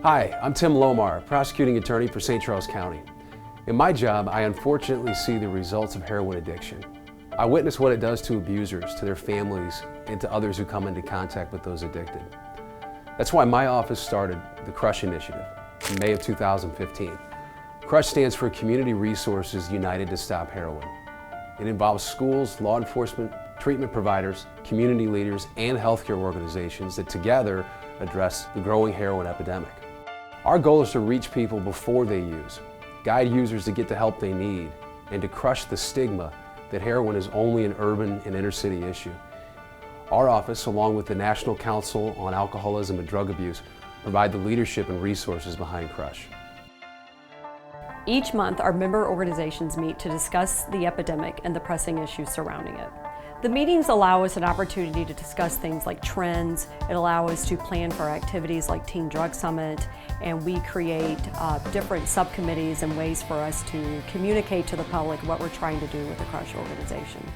Hi, I'm Tim Lohmar, prosecuting attorney for St. Charles County. In my job, I unfortunately see the results of heroin addiction. I witness what it does to abusers, to their families, and to others who come into contact with those addicted. That's why my office started the C.R.U.S.H initiative in May of 2015. C.R.U.S.H stands for Community Resources United to Stop Heroin. It involves schools, law enforcement, treatment providers, community leaders, and healthcare organizations that together address the growing heroin epidemic. Our goal is to reach people before they use, guide users to get the help they need, and to crush the stigma that heroin is only an urban and inner city issue. Our office, along with the National Council on Alcoholism and Drug Abuse, provide the leadership and resources behind C.R.U.S.H. Each month, our member organizations meet to discuss the epidemic and the pressing issues surrounding it. The meetings allow us an opportunity to discuss things like trends. It allows us to plan for activities like Teen Drug Summit, and we create different subcommittees and ways for us to communicate to the public what we're trying to do with the C.R.U.S.H organization.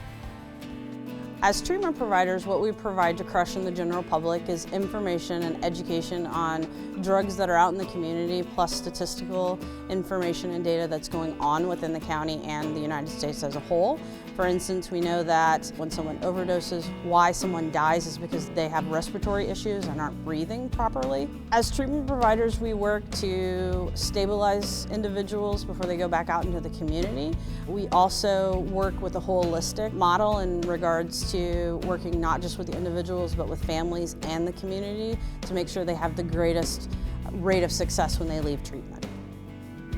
As treatment providers, what we provide to C.R.U.S.H and the general public is information and education on drugs that are out in the community, plus statistical information and data that's going on within the county and the United States as a whole. For instance, we know that when someone overdoses, why someone dies is because they have respiratory issues and aren't breathing properly. As treatment providers, we work to stabilize individuals before they go back out into the community. We also work with a holistic model in regards to working not just with the individuals but with families and the community to make sure they have the greatest rate of success when they leave treatment.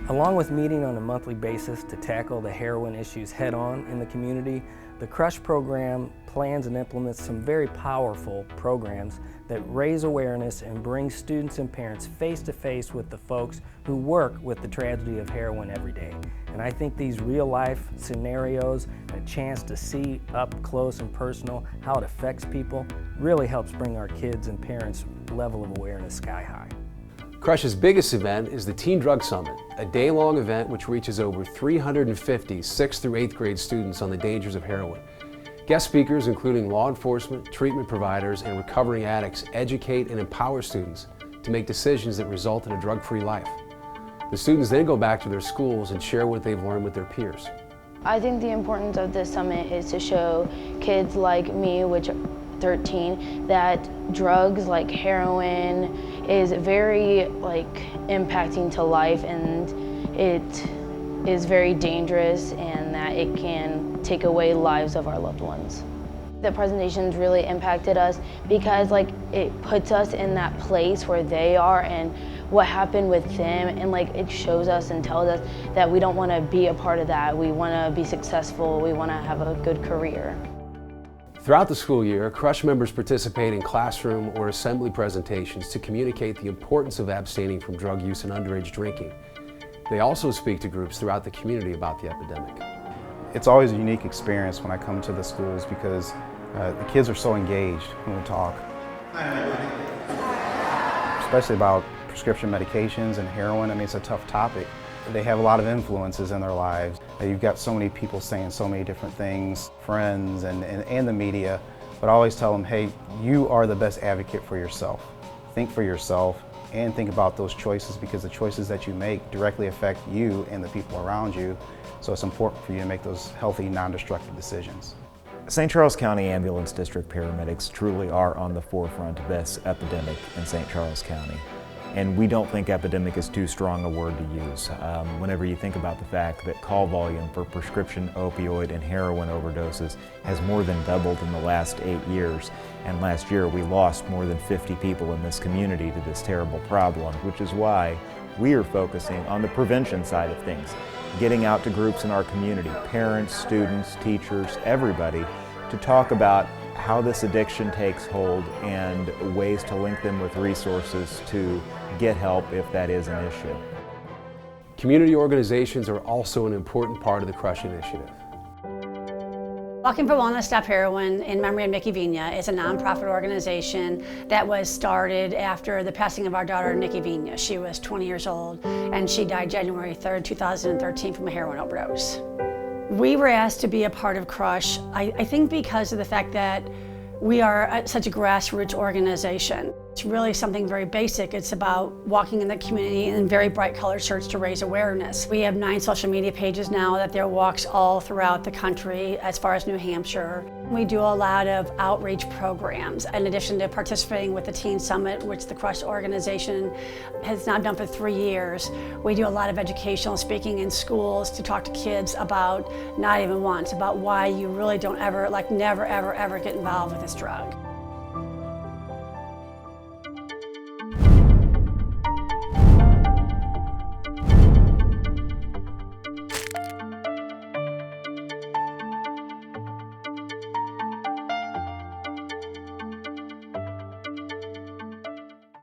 Along with meeting on a monthly basis to tackle the heroin issues head-on in the community, the C.R.U.S.H program plans and implements some very powerful programs that raise awareness and bring students and parents face-to-face with the folks who work with the tragedy of heroin every day. And I think these real-life scenarios, a chance to see up close and personal how it affects people, really helps bring our kids and parents' level of awareness sky high. C.R.U.S.H's biggest event is the Teen Drug Summit, a day-long event which reaches over 350 6th through 8th grade students on the dangers of heroin. Guest speakers, including law enforcement, treatment providers, and recovering addicts, educate and empower students to make decisions that result in a drug-free life. The students then go back to their schools and share what they've learned with their peers. I think the importance of this summit is to show kids like me, which are 13, that drugs like heroin is very impacting to life, and it is very dangerous, and that it can take away lives of our loved ones. The presentations really impacted us because it puts us in that place where they are and what happened with them, and it shows us and tells us that we don't want to be a part of that. We want to be successful. We want to have a good career. Throughout the school year, C.R.U.S.H members participate in classroom or assembly presentations to communicate the importance of abstaining from drug use and underage drinking. They also speak to groups throughout the community about the epidemic. It's always a unique experience when I come to the schools because the kids are so engaged when we talk. Especially about prescription medications and heroin. I mean, it's a tough topic. They have a lot of influences in their lives. You've got so many people saying so many different things, friends and the media, but I always tell them, hey, you are the best advocate for yourself. Think for yourself and think about those choices, because the choices that you make directly affect you and the people around you. So it's important for you to make those healthy, non-destructive decisions. St. Charles County Ambulance District paramedics truly are on the forefront of this epidemic in St. Charles County. And we don't think epidemic is too strong a word to use. Whenever you think about the fact that call volume for prescription opioid and heroin overdoses has more than doubled in the last 8 years. And last year we lost more than 50 people in this community to this terrible problem, which is why we are focusing on the prevention side of things. Getting out to groups in our community, parents, students, teachers, everybody, to talk about how this addiction takes hold and ways to link them with resources to get help if that is an issue. Community organizations are also an important part of the C.R.U.S.H initiative. Walking for Wellness, Stop Heroin in memory of Nikki Vina is a nonprofit organization that was started after the passing of our daughter, Nikki Vina. She was 20 years old and she died January 3rd, 2013 from a heroin overdose. We were asked to be a part of C.R.U.S.H, I think because of the fact that we are such a grassroots organization. It's really something very basic. It's about walking in the community in very bright colored shirts to raise awareness. We have 9 social media pages now that there are walks all throughout the country as far as New Hampshire. We do a lot of outreach programs in addition to participating with the Teen Summit, which the C.R.U.S.H organization has now done for 3 years. We do a lot of educational speaking in schools to talk to kids about, not even once, about why you really don't ever, never, ever, ever get involved with this drug.